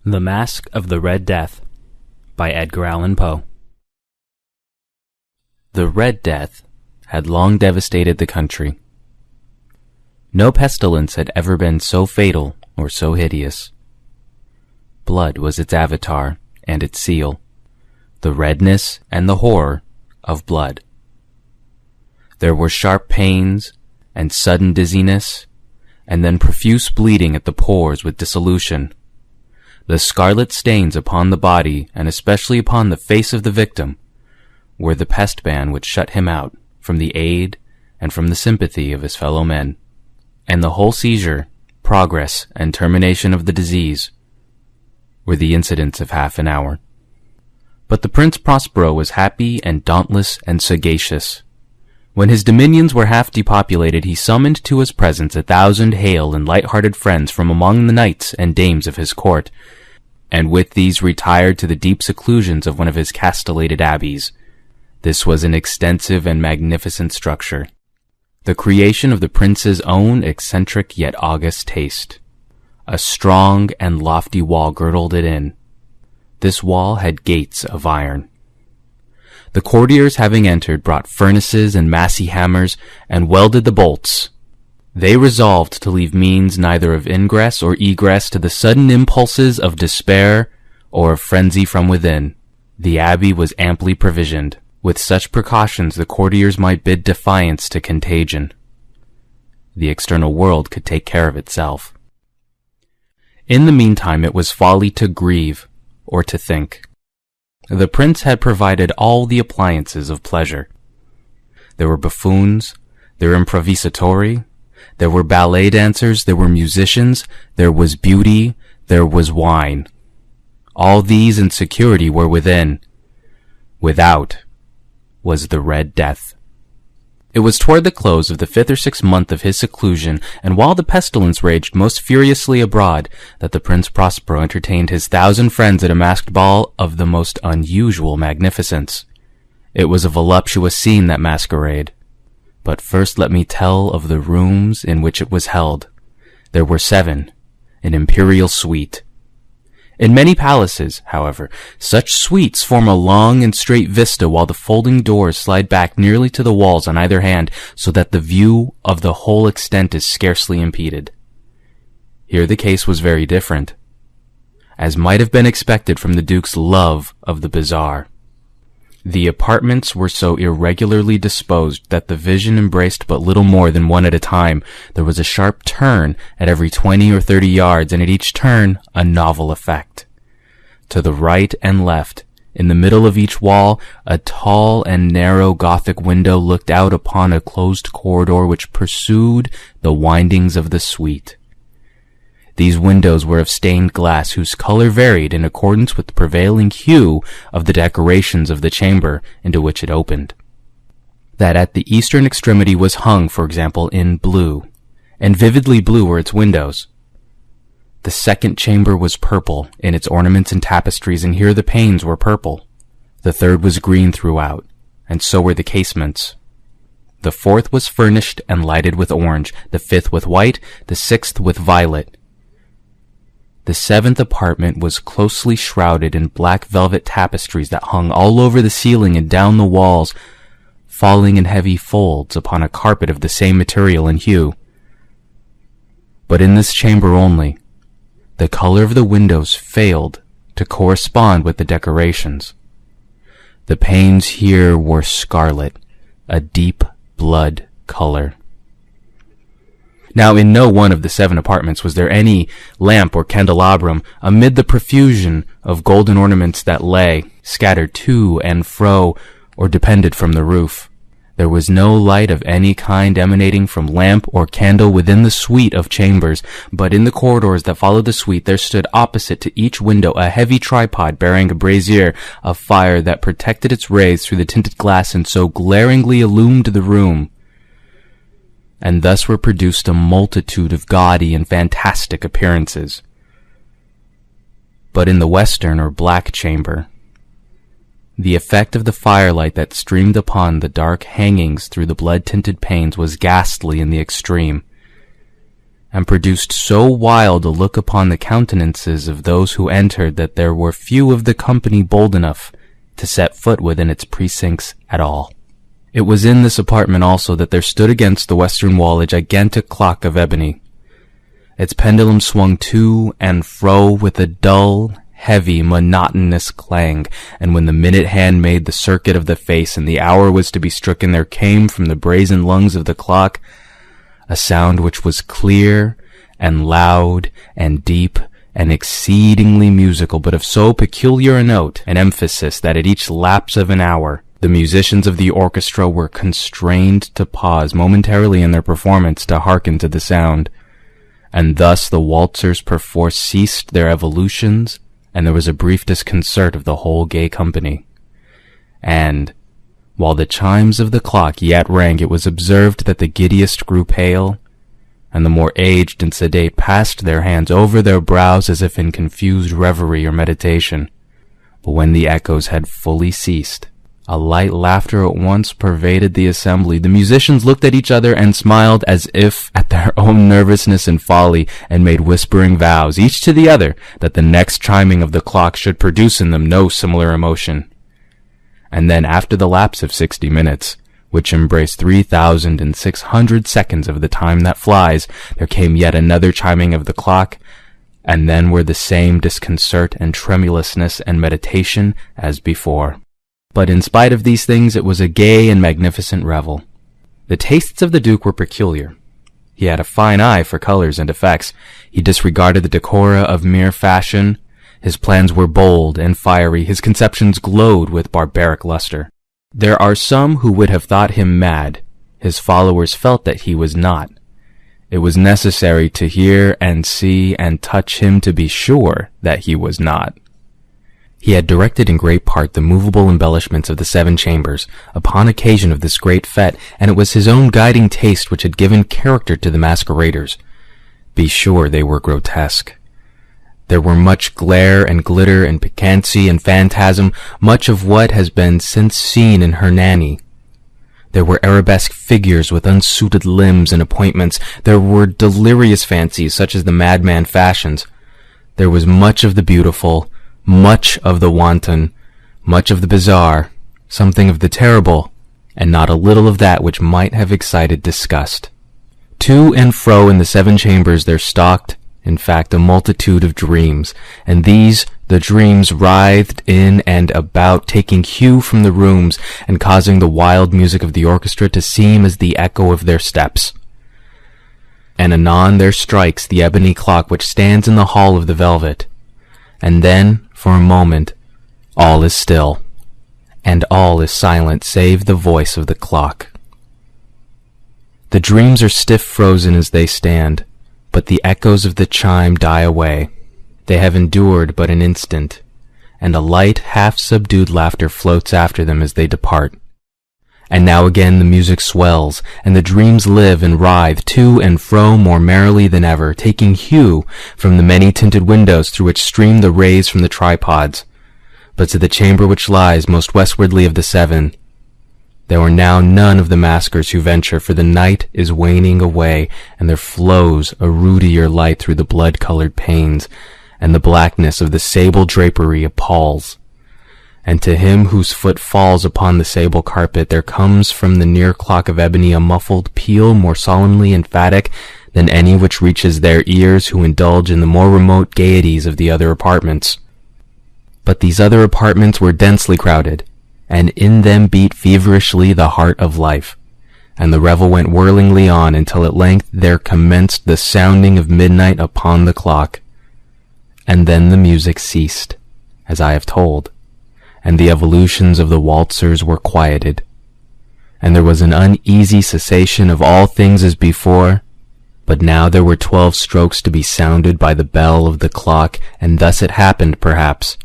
The Masque of the Red Death by Edgar Allan Poe. The Red Death had long devastated the country. No pestilence had ever been so fatal or so hideous. Blood was its avatar and its seal, the redness and the horror of blood. There were sharp pains and sudden dizziness, and then profuse bleeding at the pores with dissolution. The scarlet stains upon the body, and especially upon the face of the victim, were the pest ban which shut him out from the aid and from the sympathy of his fellow men. And the whole seizure, progress, and termination of the disease were the incidents of half an hour. But the Prince Prospero was happy and dauntless and sagacious. When his dominions were half depopulated, he summoned to his presence 1,000 hale and light-hearted friends from among the knights and dames of his court, and with these retired to the deep seclusions of one of his castellated abbeys. This was an extensive and magnificent structure, the creation of the prince's own eccentric yet august taste. A strong and lofty wall girdled it in. This wall had gates of iron. The courtiers, having entered, brought furnaces and massy hammers and welded the bolts. They resolved to leave means neither of ingress or egress to the sudden impulses of despair or of frenzy from within. The abbey was amply provisioned. With such precautions the courtiers might bid defiance to contagion. The external world could take care of itself. In the meantime it was folly to grieve or to think. The prince had provided all the appliances of pleasure. There were buffoons, there were improvisatori, there were ballet dancers, there were musicians, there was beauty, there was wine. All these in security were within. Without was the Red Death. It was toward the close of the 5th or 6th month of his seclusion, and while the pestilence raged most furiously abroad, that the Prince Prospero entertained his 1,000 friends at a masked ball of the most unusual magnificence. It was a voluptuous scene, that masquerade. But first let me tell of the rooms in which it was held. There were 7, an imperial suite. In many palaces, however, such suites form a long and straight vista, while the folding doors slide back nearly to the walls on either hand, so that the view of the whole extent is scarcely impeded. Here the case was very different, as might have been expected from the Duke's love of the bizarre. The apartments were so irregularly disposed that the vision embraced but little more than one at a time. There was a sharp turn at every 20 or 30 yards, and at each turn a novel effect. To the right and left, in the middle of each wall, a tall and narrow Gothic window looked out upon a closed corridor which pursued the windings of the suite. These windows were of stained glass, whose color varied in accordance with the prevailing hue of the decorations of the chamber into which it opened. That at the eastern extremity was hung, for example, in blue, and vividly blue were its windows. The second chamber was purple in its ornaments and tapestries, and here the panes were purple. The third was green throughout, and so were the casements. The fourth was furnished and lighted with orange, the fifth with white, the sixth with violet. The 7th apartment was closely shrouded in black velvet tapestries that hung all over the ceiling and down the walls, falling in heavy folds upon a carpet of the same material and hue. But in this chamber only, the color of the windows failed to correspond with the decorations. The panes here were scarlet, a deep blood color. Now in no one of the 7 apartments was there any lamp or candelabrum amid the profusion of golden ornaments that lay, scattered to and fro, or depended from the roof. There was no light of any kind emanating from lamp or candle within the suite of chambers, but in the corridors that followed the suite there stood opposite to each window a heavy tripod bearing a brazier of fire that protected its rays through the tinted glass and so glaringly illumined the room. And thus were produced a multitude of gaudy and fantastic appearances. But in the western or black chamber, the effect of the firelight that streamed upon the dark hangings through the blood-tinted panes was ghastly in the extreme. and produced so wild a look upon the countenances of those who entered that there were few of the company bold enough to set foot within its precincts at all. It was in this apartment also that there stood against the western wall a gigantic clock of ebony. Its pendulum swung to and fro with a dull, heavy, monotonous clang, and when the minute hand made the circuit of the face and the hour was to be stricken, there came from the brazen lungs of the clock a sound which was clear and loud and deep and exceedingly musical, but of so peculiar a note and emphasis that at each lapse of an hour the musicians of the orchestra were constrained to pause momentarily in their performance to hearken to the sound, and thus the waltzers perforce ceased their evolutions, and there was a brief disconcert of the whole gay company. And while the chimes of the clock yet rang, it was observed that the giddiest grew pale, and the more aged and sedate passed their hands over their brows as if in confused reverie or meditation. But when the echoes had fully ceased, a light laughter at once pervaded the assembly. The musicians looked at each other and smiled as if at their own nervousness and folly, and made whispering vows, each to the other, that the next chiming of the clock should produce in them no similar emotion. And then, after the lapse of 60 minutes, which embraced 3,600 seconds of the time that flies, there came yet another chiming of the clock, and then were the same disconcert and tremulousness and meditation as before. But in spite of these things, it was a gay and magnificent revel. The tastes of the Duke were peculiar. He had a fine eye for colors and effects. He disregarded the decora of mere fashion. His plans were bold and fiery. His conceptions glowed with barbaric luster. There are some who would have thought him mad. His followers felt that he was not. It was necessary to hear and see and touch him to be sure that he was not. He had directed in great part the movable embellishments of the 7 chambers upon occasion of this great fete, and it was his own guiding taste which had given character to the masqueraders. Be sure they were grotesque. There were much glare and glitter and piquancy and phantasm, much of what has been since seen in Hernani. There were arabesque figures with unsuited limbs and appointments. There were delirious fancies such as the madman fashions. There was much of the beautiful, much of the wanton, much of the bizarre, something of the terrible, and not a little of that which might have excited disgust. To and fro in the 7 chambers there stalked, in fact, a multitude of dreams, and these, the dreams, writhed in and about, taking hue from the rooms, and causing the wild music of the orchestra to seem as the echo of their steps. And anon there strikes the ebony clock which stands in the hall of the velvet, and then, for a moment, all is still, and all is silent save the voice of the clock. The dreams are stiff frozen as they stand, but the echoes of the chime die away. They have endured but an instant, and a light, half-subdued laughter floats after them as they depart. And now again the music swells, and the dreams live and writhe to and fro more merrily than ever, taking hue from the many-tinted windows through which stream the rays from the tripods. But to the chamber which lies most westwardly of the 7, there are now none of the maskers who venture, for the night is waning away, and there flows a ruddier light through the blood-colored panes, and the blackness of the sable drapery appalls. And to him whose foot falls upon the sable carpet, there comes from the near clock of ebony a muffled peal more solemnly emphatic than any which reaches their ears who indulge in the more remote gaieties of the other apartments. But these other apartments were densely crowded, and in them beat feverishly the heart of life, and the revel went whirlingly on until at length there commenced the sounding of midnight upon the clock. And then the music ceased, as I have told, and the evolutions of the waltzers were quieted, and there was an uneasy cessation of all things as before, but now there were 12 strokes to be sounded by the bell of the clock, and thus it happened, perhaps,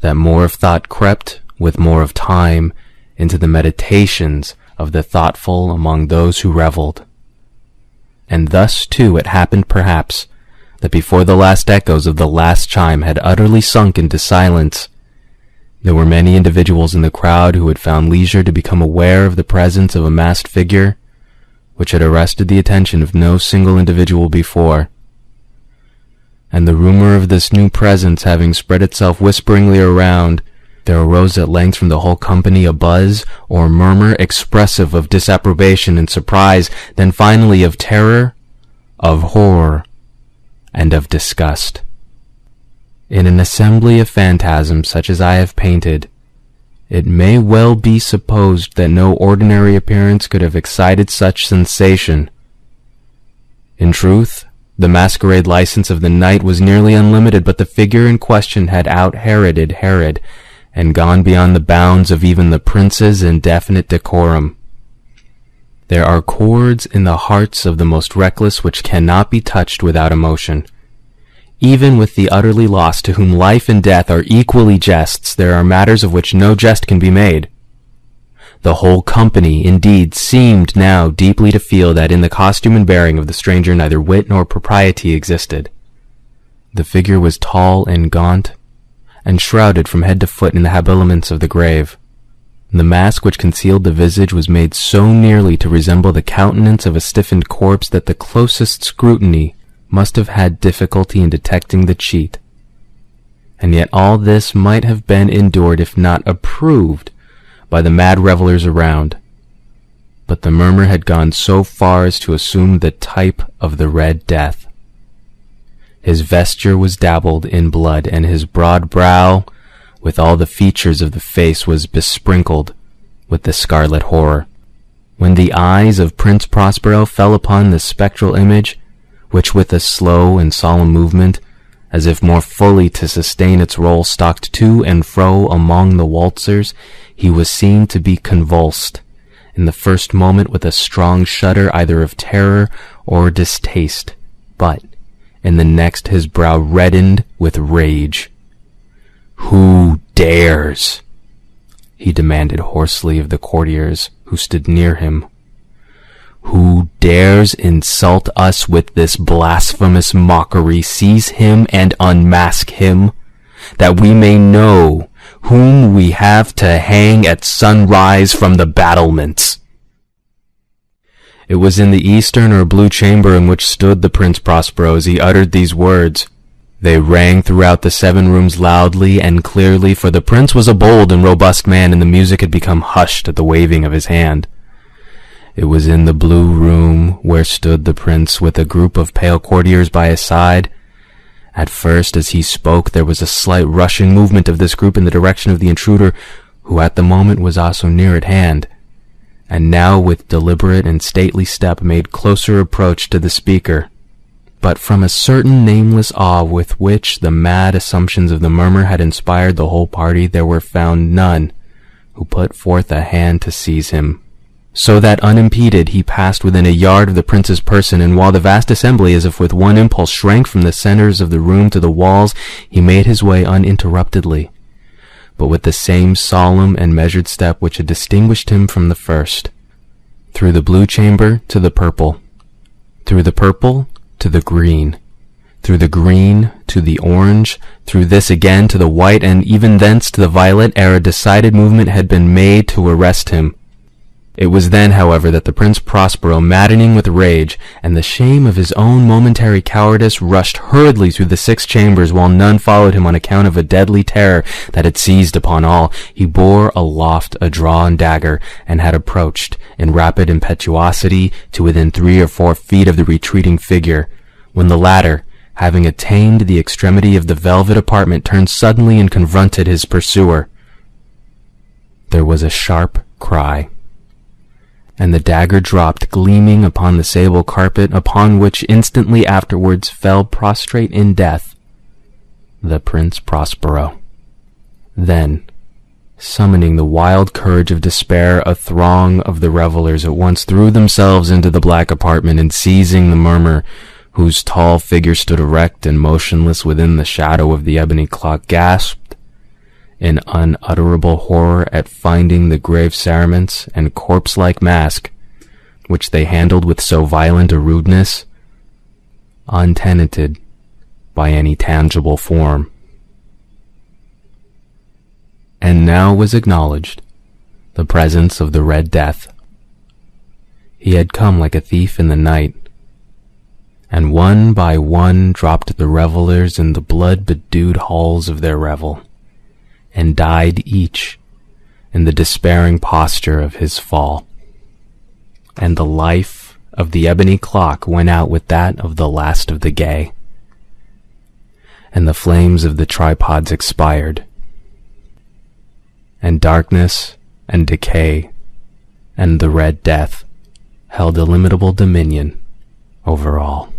that more of thought crept, with more of time, into the meditations of the thoughtful among those who revelled. And thus, too, it happened, perhaps, that before the last echoes of the last chime had utterly sunk into silence, there were many individuals in the crowd who had found leisure to become aware of the presence of a masked figure, which had arrested the attention of no single individual before. And the rumor of this new presence having spread itself whisperingly around, there arose at length from the whole company a buzz or murmur expressive of disapprobation and surprise, then finally of terror, of horror, and of disgust. In an assembly of phantasms such as I have painted, it may well be supposed that no ordinary appearance could have excited such sensation. In truth, the masquerade license of the night was nearly unlimited, but the figure in question had out-Heroded Herod, and gone beyond the bounds of even the prince's indefinite decorum. There are chords in the hearts of the most reckless which cannot be touched without emotion. Even with the utterly lost, to whom life and death are equally jests, there are matters of which no jest can be made. The whole company, indeed, seemed now deeply to feel that in the costume and bearing of the stranger neither wit nor propriety existed. The figure was tall and gaunt, and shrouded from head to foot in the habiliments of the grave. The mask which concealed the visage was made so nearly to resemble the countenance of a stiffened corpse that the closest scrutiny must have had difficulty in detecting the cheat. And yet all this might have been endured if not approved by the mad revelers around. But the murmur had gone so far as to assume the type of the Red Death. His vesture was dabbled in blood, and his broad brow, with all the features of the face, was besprinkled with the scarlet horror. When the eyes of Prince Prospero fell upon the spectral image, which with a slow and solemn movement, as if more fully to sustain its role, stalked to and fro among the waltzers, he was seen to be convulsed, in the first moment with a strong shudder either of terror or distaste, but in the next his brow reddened with rage. "Who dares?" he demanded hoarsely of the courtiers who stood near him. "Who dares insult us with this blasphemous mockery? Seize him and unmask him, that we may know whom we have to hang at sunrise from the battlements." It was in the eastern or blue chamber in which stood the Prince Prospero as he uttered these words. They rang throughout the 7 rooms loudly and clearly, for the prince was a bold and robust man, and the music had become hushed at the waving of his hand. It was in the blue room where stood the prince with a group of pale courtiers by his side. At first, as he spoke, there was a slight rushing movement of this group in the direction of the intruder, who at the moment was also near at hand, and now with deliberate and stately step made closer approach to the speaker. But from a certain nameless awe with which the mad assumptions of the murmur had inspired the whole party, there were found none who put forth a hand to seize him, so that unimpeded he passed within a yard of the prince's person, and while the vast assembly, as if with one impulse, shrank from the centers of the room to the walls, he made his way uninterruptedly, but with the same solemn and measured step which had distinguished him from the first, through the blue chamber to the purple, through the purple to the green, through the green to the orange, through this again to the white, and even thence to the violet, ere a decided movement had been made to arrest him. It was then, however, that the Prince Prospero, maddening with rage and the shame of his own momentary cowardice, rushed hurriedly through the 6 chambers, while none followed him on account of a deadly terror that had seized upon all. He bore aloft a drawn dagger, and had approached, in rapid impetuosity, to within 3 or 4 feet of the retreating figure, when the latter, having attained the extremity of the velvet apartment, turned suddenly and confronted his pursuer. There was a sharp cry, and the dagger dropped gleaming upon the sable carpet, upon which instantly afterwards fell prostrate in death the Prince Prospero. Then, summoning the wild courage of despair, a throng of the revelers at once threw themselves into the black apartment, and seizing the murmur, whose tall figure stood erect and motionless within the shadow of the ebony clock, gasped in unutterable horror at finding the grave cerements and corpse-like mask, which they handled with so violent a rudeness, untenanted by any tangible form. And now was acknowledged the presence of the Red Death. He had come like a thief in the night, and one by one dropped the revelers in the blood-bedewed halls of their revel, and died each in the despairing posture of his fall. And the life of the ebony clock went out with that of the last of the gay, and the flames of the tripods expired, and darkness and decay and the Red Death held illimitable dominion over all.